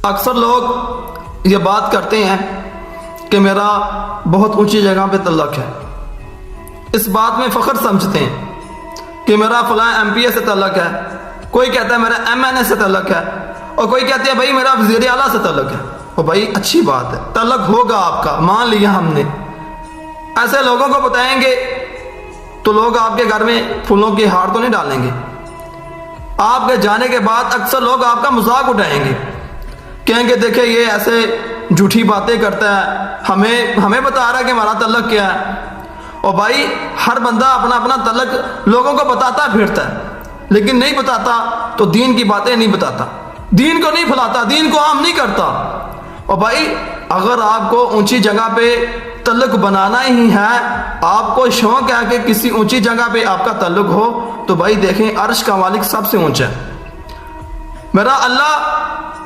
اکثر لوگ یہ بات کرتے ہیں کہ میرا بہت اونچی جگہ پہ تعلق ہے، اس بات میں فخر سمجھتے ہیں کہ میرا فلاں ایم پی اے سے تعلق ہے، کوئی کہتا ہے میرا ایم این اے سے تعلق ہے، اور کوئی کہتے ہیں بھائی میرا وزیر اعلیٰ سے تعلق ہے۔ اور بھائی اچھی بات ہے، تعلق ہوگا آپ کا، مان لیا ہم نے۔ ایسے لوگوں کو بتائیں گے تو لوگ آپ کے گھر میں پھولوں کی ہار تو نہیں ڈالیں گے۔ آپ کے جانے کے بعد اکثر لوگ آپ کا مذاق اٹھائیں گے، کہیں گے دیکھیں یہ ایسے جھوٹی باتیں کرتا ہے، ہمیں بتا رہا ہے کہ ہمارا تعلق کیا ہے۔ اور بھائی ہر بندہ اپنا اپنا تعلق لوگوں کو بتاتا پھرتا ہے، لیکن نہیں بتاتا تو دین کی باتیں نہیں بتاتا، دین کو نہیں پھیلاتا، دین کو عام نہیں کرتا۔ اور بھائی اگر آپ کو اونچی جگہ پہ تعلق بنانا ہی ہے، آپ کو شوق ہے کہ کسی اونچی جگہ پہ آپ کا تعلق ہو، تو بھائی دیکھیں عرش کا مالک سب سے اونچا ہے۔ میرا اللہ